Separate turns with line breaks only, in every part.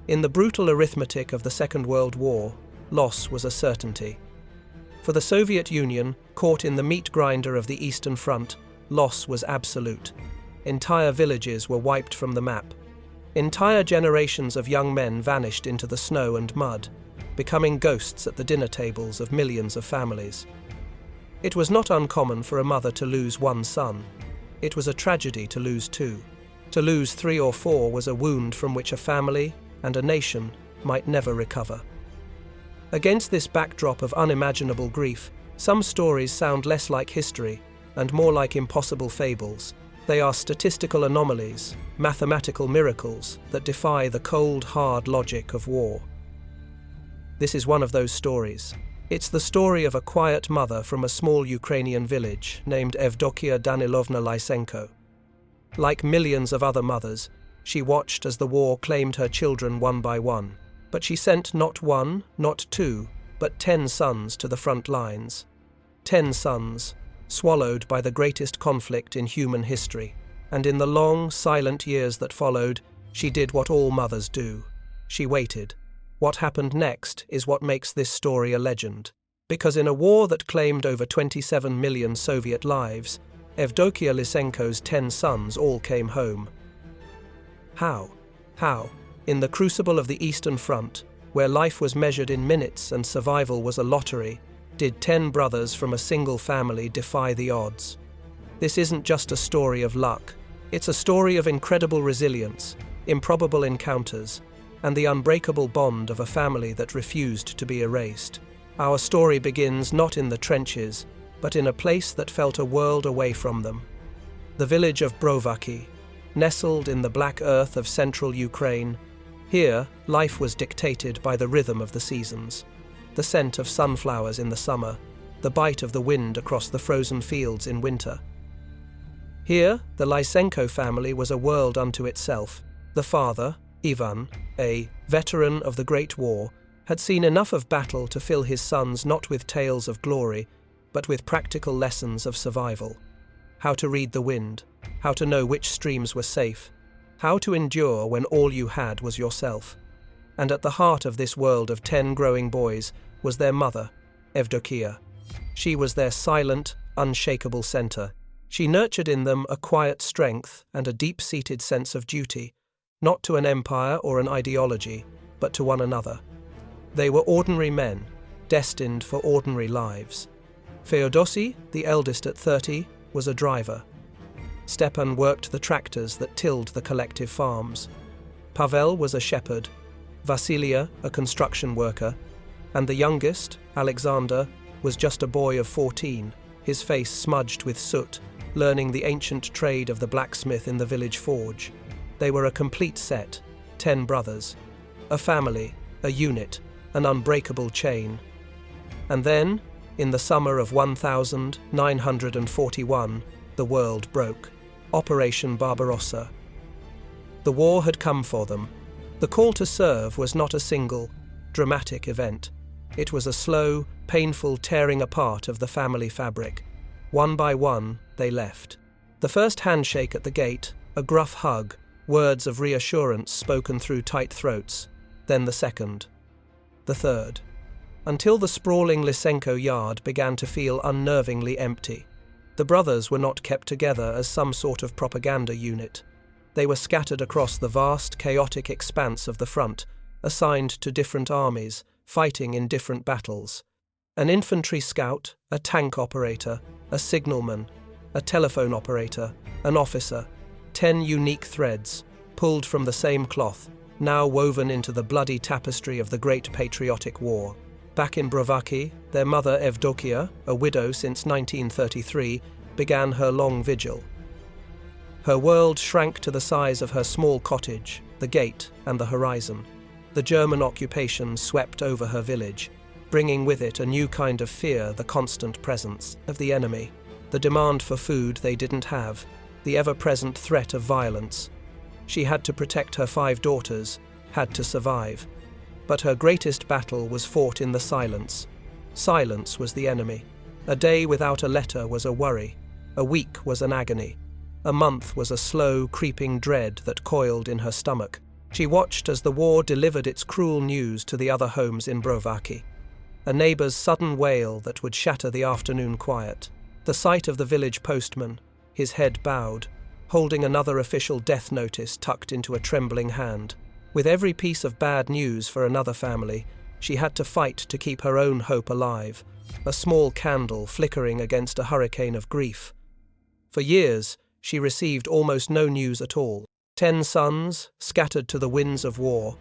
In the brutal arithmetic of the Second World War, loss was a certainty. For the Soviet Union, caught in the meat grinder of the Eastern Front, loss was absolute. Entire villages were wiped from the map. Entire generations of young men vanished into the snow and mud, becoming ghosts at the dinner tables of millions of families. It was not uncommon for a mother to lose one son. It was a tragedy to lose two. To lose 3 or 4 was a wound from which a family and a nation might never recover. Against this backdrop of unimaginable grief, some stories sound less like history and more like impossible fables. They are statistical anomalies, mathematical miracles that defy the cold, hard logic of war. This is one of those stories. It's the story of a quiet mother from a small Ukrainian village named Evdokia Danilovna Lysenko. Like millions of other mothers, she watched as the war claimed her children one by one, but she sent not 1, not 2, but 10 sons to the front lines. 10 sons, swallowed by the greatest conflict in human history, and in the long, silent years that followed, she did what all mothers do. She waited. What happened next is what makes this story a legend, because in a war that claimed over 27 million Soviet lives, Evdokia Lysenko's 10 sons all came home. How? In the crucible of the Eastern Front, where life was measured in minutes and survival was a lottery, did 10 brothers from a single family defy the odds? This isn't just a story of luck. It's a story of incredible resilience, improbable encounters, and the unbreakable bond of a family that refused to be erased. Our story begins not in the trenches, but in a place that felt a world away from them. The village of Brovakhy, nestled in the black earth of central Ukraine. Here, life was dictated by the rhythm of the seasons. The scent of sunflowers in the summer, the bite of the wind across the frozen fields in winter. Here, the Lysenko family was a world unto itself. The father, Ivan, a veteran of the Great War, had seen enough of battle to fill his sons not with tales of glory, but with practical lessons of survival. How to read the wind, how to know which streams were safe, how to endure when all you had was yourself. And at the heart of this world of 10 growing boys was their mother, Evdokia. She was their silent, unshakable center. She nurtured in them a quiet strength and a deep-seated sense of duty, not to an empire or an ideology, but to one another. They were ordinary men, destined for ordinary lives. Feodosy, the eldest at 30, was a driver. Stepan worked the tractors that tilled the collective farms. Pavel was a shepherd, Vasilia a construction worker, and the youngest, Alexander, was just a boy of 14, his face smudged with soot, learning the ancient trade of the blacksmith in the village forge. They were a complete set, 10 brothers, a family, a unit, an unbreakable chain. And then, in the summer of 1941, the world broke. Operation Barbarossa. The war had come for them. The call to serve was not a single, dramatic event. It was a slow, painful tearing apart of the family fabric. One by one, they left. The first handshake at the gate, a gruff hug, words of reassurance spoken through tight throats, then the second, the third, until the sprawling Lysenko yard began to feel unnervingly empty. The brothers were not kept together as some sort of propaganda unit. They were scattered across the vast, chaotic expanse of the front, assigned to different armies, fighting in different battles. An infantry scout, a tank operator, a signalman, a telephone operator, an officer, 10 unique threads, pulled from the same cloth, now woven into the bloody tapestry of the Great Patriotic War. Back in Brovakhy, their mother Evdokia, a widow since 1933, began her long vigil. Her world shrank to the size of her small cottage, the gate, and the horizon. The German occupation swept over her village, bringing with it a new kind of fear, the constant presence of the enemy, the demand for food they didn't have, the ever-present threat of violence. She had to protect her 5 daughters, had to survive. But her greatest battle was fought in the silence. Silence was the enemy. A day without a letter was a worry. A week was an agony. A month was a slow, creeping dread that coiled in her stomach. She watched as the war delivered its cruel news to the other homes in Brovakhy. A neighbour's sudden wail that would shatter the afternoon quiet. The sight of the village postman, his head bowed, holding another official death notice tucked into a trembling hand. With every piece of bad news for another family, she had to fight to keep her own hope alive, a small candle flickering against a hurricane of grief. For years, she received almost no news at all. 10 sons, scattered to the winds of war,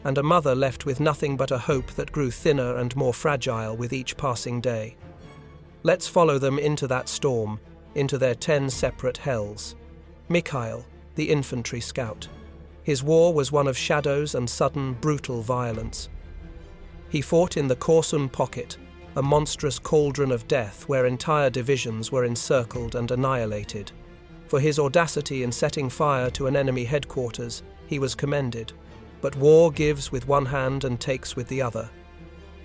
and a mother left with nothing but a hope that grew thinner and more fragile with each passing day. Let's follow them into that storm, into their 10 separate hells. Mikhail, the infantry scout. His war was one of shadows and sudden, brutal violence. He fought in the Korsun pocket, a monstrous cauldron of death where entire divisions were encircled and annihilated. For his audacity in setting fire to an enemy headquarters, he was commended. But war gives with one hand and takes with the other.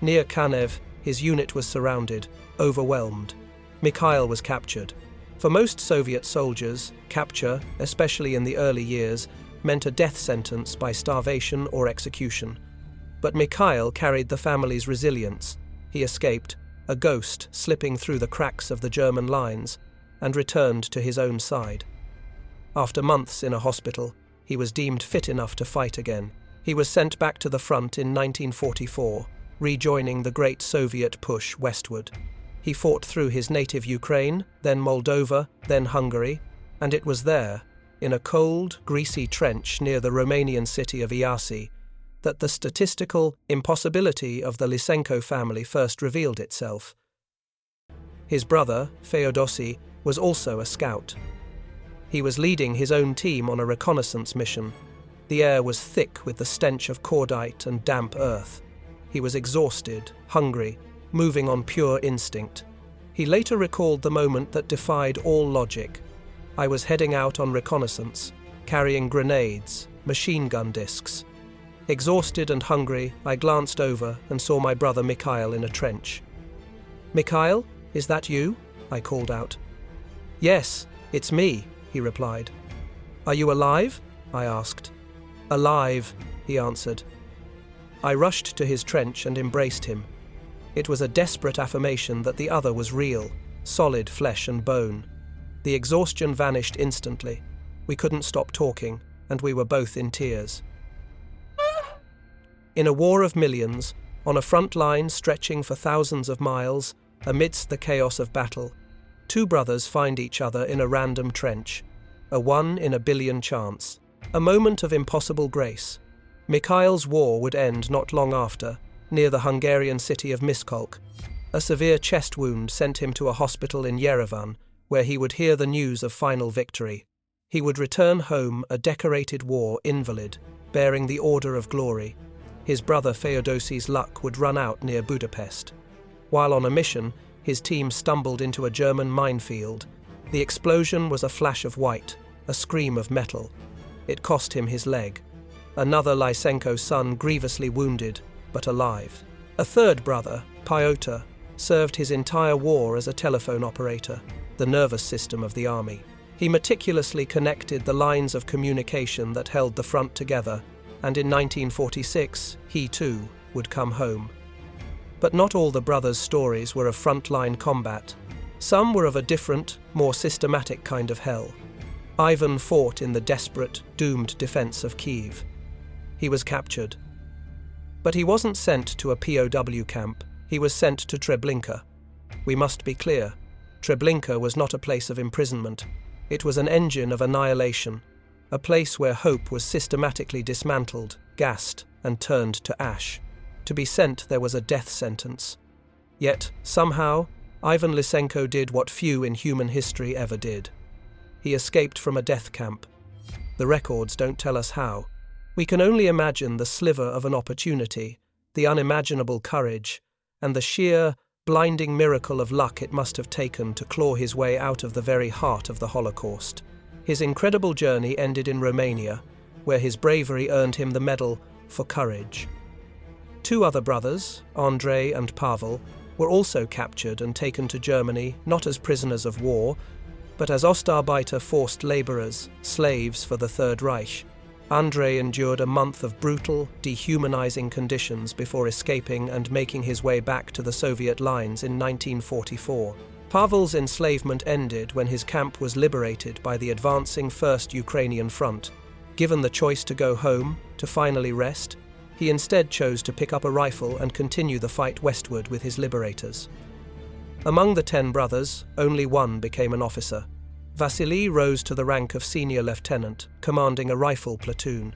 Near Kanev, his unit was surrounded, overwhelmed. Mikhail was captured. For most Soviet soldiers, capture, especially in the early years, meant a death sentence by starvation or execution. But Mikhail carried the family's resilience. He escaped, a ghost slipping through the cracks of the German lines, and returned to his own side. After months in a hospital, he was deemed fit enough to fight again. He was sent back to the front in 1944, rejoining the great Soviet push westward. He fought through his native Ukraine, then Moldova, then Hungary, and it was there, in a cold, greasy trench near the Romanian city of Iasi, that the statistical impossibility of the Lysenko family first revealed itself. His brother, Feodosy, was also a scout. He was leading his own team on a reconnaissance mission. The air was thick with the stench of cordite and damp earth. He was exhausted, hungry, moving on pure instinct. He later recalled the moment that defied all logic. I was heading out on reconnaissance, carrying grenades, machine gun discs. Exhausted and hungry, I glanced over and saw my brother Mikhail in a trench. "Mikhail, is that you?" I called out. "Yes, it's me," he replied. "Are you alive?" I asked. "Alive," he answered. I rushed to his trench and embraced him. It was a desperate affirmation that the other was real, solid flesh and bone. The exhaustion vanished instantly. We couldn't stop talking, and we were both in tears. In a war of millions, on a front line stretching for thousands of miles, amidst the chaos of battle, 2 brothers find each other in a random trench, a 1 in a billion chance, a moment of impossible grace. Mikhail's war would end not long after, near the Hungarian city of Miskolc. A severe chest wound sent him to a hospital in Yerevan, where he would hear the news of final victory. He would return home a decorated war invalid, bearing the Order of Glory. His brother Feodosy's luck would run out near Budapest. While on a mission, his team stumbled into a German minefield. The explosion was a flash of white, a scream of metal. It cost him his leg. Another Lysenko son grievously wounded, but alive. A third brother, Pyotr, served his entire war as a telephone operator, the nervous system of the army. He meticulously connected the lines of communication that held the front together, and in 1946, he too would come home. But not all the brothers' stories were of frontline combat. Some were of a different, more systematic kind of hell. Ivan fought in the desperate, doomed defense of Kyiv. He was captured. But he wasn't sent to a POW camp, he was sent to Treblinka. We must be clear, Treblinka was not a place of imprisonment. It was an engine of annihilation, a place where hope was systematically dismantled, gassed, and turned to ash. To be sent there was a death sentence. Yet, somehow, Ivan Lysenko did what few in human history ever did. He escaped from a death camp. The records don't tell us how. We can only imagine the sliver of an opportunity, the unimaginable courage, and the sheer, blinding miracle of luck it must have taken to claw his way out of the very heart of the Holocaust. His incredible journey ended in Romania, where his bravery earned him the medal for courage. 2 other brothers, Andrei and Pavel, were also captured and taken to Germany not as prisoners of war, but as Ostarbeiter forced labourers, slaves for the Third Reich. Andrei endured a month of brutal, dehumanizing conditions before escaping and making his way back to the Soviet lines in 1944. Pavel's enslavement ended when his camp was liberated by the advancing First Ukrainian Front. Given the choice to go home, to finally rest, he instead chose to pick up a rifle and continue the fight westward with his liberators. Among the 10 brothers, only one became an officer. Vasily rose to the rank of senior lieutenant, commanding a rifle platoon.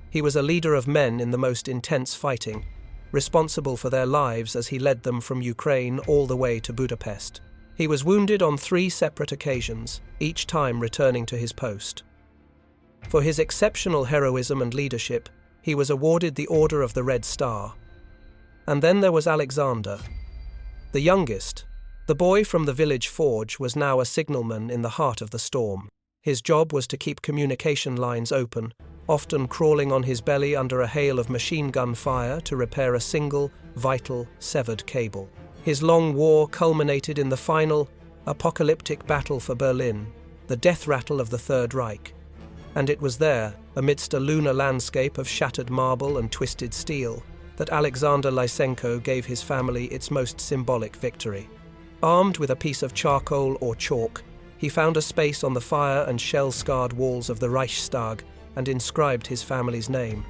He was a leader of men in the most intense fighting, responsible for their lives as he led them from Ukraine all the way to Budapest. He was wounded on 3 separate occasions, each time returning to his post. For his exceptional heroism and leadership, he was awarded the Order of the Red Star. And then there was Alexander. The youngest, the boy from the village forge, was now a signalman in the heart of the storm. His job was to keep communication lines open, often crawling on his belly under a hail of machine gun fire to repair a single, vital, severed cable. His long war culminated in the final, apocalyptic battle for Berlin, the death rattle of the Third Reich. And it was there, amidst a lunar landscape of shattered marble and twisted steel, that Alexander Lysenko gave his family its most symbolic victory. Armed with a piece of charcoal or chalk, he found a space on the fire and shell-scarred walls of the Reichstag and inscribed his family's name.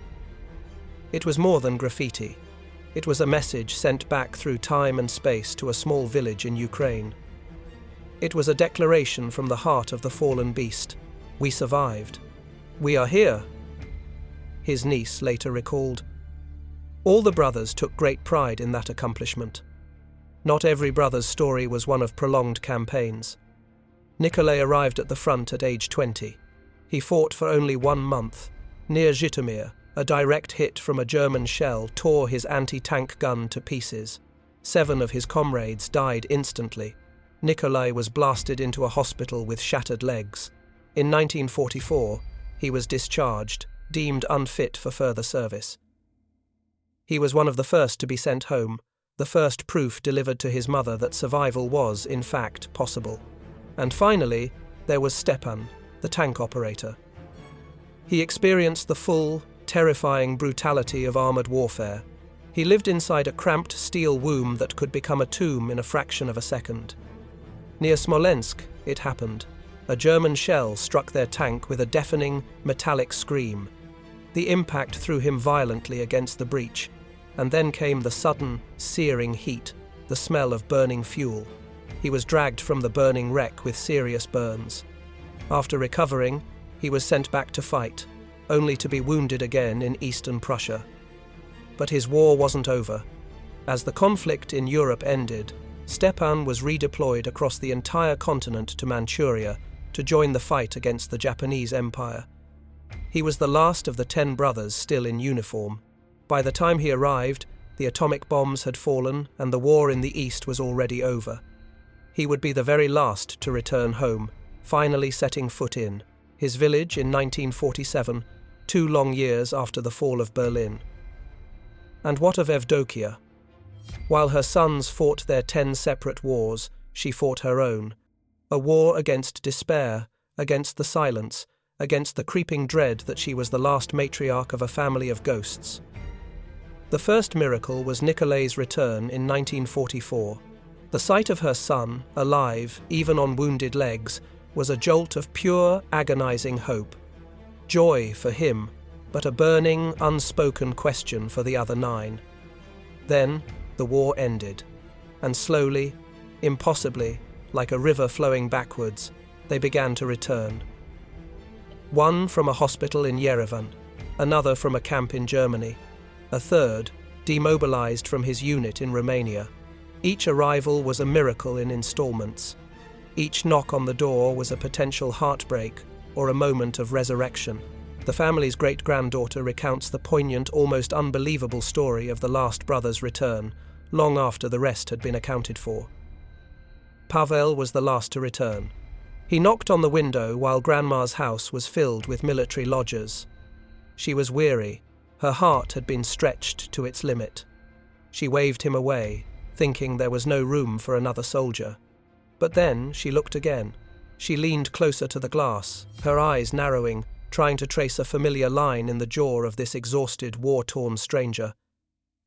It was more than graffiti. It was a message sent back through time and space to a small village in Ukraine. It was a declaration from the heart of the fallen beast. We survived. We are here. His niece later recalled. All the brothers took great pride in that accomplishment. Not every brother's story was one of prolonged campaigns. Nikolai arrived at the front at age 20. He fought for only 1 month. Near Zhytomyr, a direct hit from a German shell tore his anti-tank gun to pieces. 7 of his comrades died instantly. Nikolai was blasted into a hospital with shattered legs. In 1944, he was discharged, deemed unfit for further service. He was one of the first to be sent home, the first proof delivered to his mother that survival was, in fact, possible. And finally, there was Stepan, the tank operator. He experienced the full, terrifying brutality of armored warfare. He lived inside a cramped steel womb that could become a tomb in a fraction of a second. Near Smolensk, it happened. A German shell struck their tank with a deafening, metallic scream. The impact threw him violently against the breach, and then came the sudden, searing heat, the smell of burning fuel. He was dragged from the burning wreck with serious burns. After recovering, he was sent back to fight, only to be wounded again in eastern Prussia. But his war wasn't over. As the conflict in Europe ended, Stepan was redeployed across the entire continent to Manchuria to join the fight against the Japanese Empire. He was the last of the 10 brothers still in uniform. By the time he arrived, the atomic bombs had fallen and the war in the East was already over. He would be the very last to return home, finally setting foot in his village in 1947, 2 long years after the fall of Berlin. And what of Evdokia? While her sons fought their 10 separate wars, she fought her own. A war against despair, against the silence, against the creeping dread that she was the last matriarch of a family of ghosts. The first miracle was Nikolai's return in 1944. The sight of her son, alive, even on wounded legs, was a jolt of pure, agonizing hope. Joy for him, but a burning, unspoken question for the other 9. Then, the war ended, and slowly, impossibly, like a river flowing backwards, they began to return. One from a hospital in Yerevan, another from a camp in Germany, a third, demobilized from his unit in Romania. Each arrival was a miracle in installments. Each knock on the door was a potential heartbreak or a moment of resurrection. The family's great-granddaughter recounts the poignant, almost unbelievable story of the last brother's return, long after the rest had been accounted for. Pavel was the last to return. He knocked on the window while Grandma's house was filled with military lodgers. She was weary. Her heart had been stretched to its limit. She waved him away, thinking there was no room for another soldier. But then she looked again. She leaned closer to the glass, her eyes narrowing, trying to trace a familiar line in the jaw of this exhausted, war-torn stranger.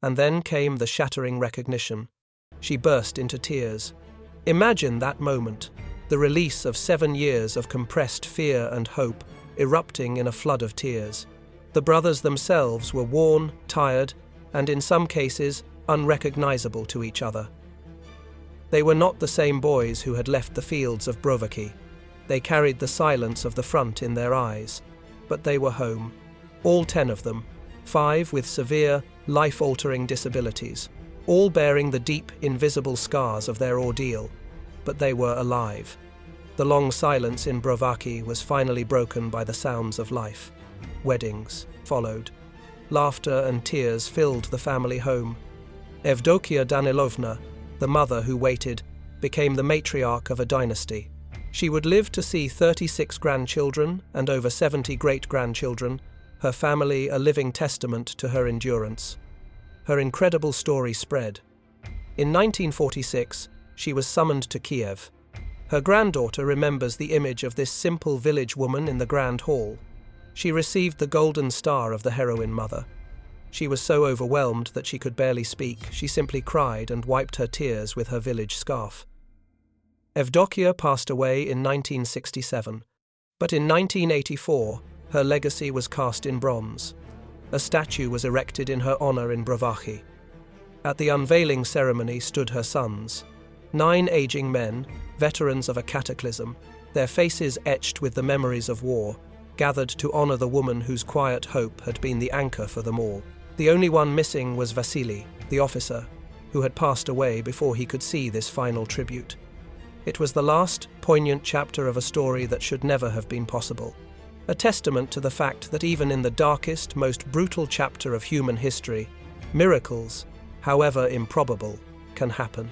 And then came the shattering recognition. She burst into tears. Imagine that moment, the release of 7 years of compressed fear and hope, erupting in a flood of tears. The brothers themselves were worn, tired, and in some cases, unrecognizable to each other. They were not the same boys who had left the fields of Brovakhy. They carried the silence of the front in their eyes. But they were home. All 10 of them, 5 with severe, life-altering disabilities, all bearing the deep, invisible scars of their ordeal. But they were alive. The long silence in Brovakhy was finally broken by the sounds of life. Weddings followed. Laughter and tears filled the family home. Evdokia Danilovna, the mother who waited, became the matriarch of a dynasty. She would live to see 36 grandchildren and over 70 great-grandchildren, her family a living testament to her endurance. Her incredible story spread. In 1946, she was summoned to Kiev. Her granddaughter remembers the image of this simple village woman in the Grand Hall. She received the Golden Star of the heroine mother. She was so overwhelmed that she could barely speak. She simply cried and wiped her tears with her village scarf. Evdokia passed away in 1967, but in 1984, her legacy was cast in bronze. A statue was erected in her honor in Brovakhy. At the unveiling ceremony stood her sons, 9 aging men, veterans of a cataclysm, their faces etched with the memories of war, gathered to honor the woman whose quiet hope had been the anchor for them all. The only one missing was Vasily, the officer, who had passed away before he could see this final tribute. It was the last, poignant chapter of a story that should never have been possible. A testament to the fact that even in the darkest, most brutal chapter of human history, miracles, however improbable, can happen.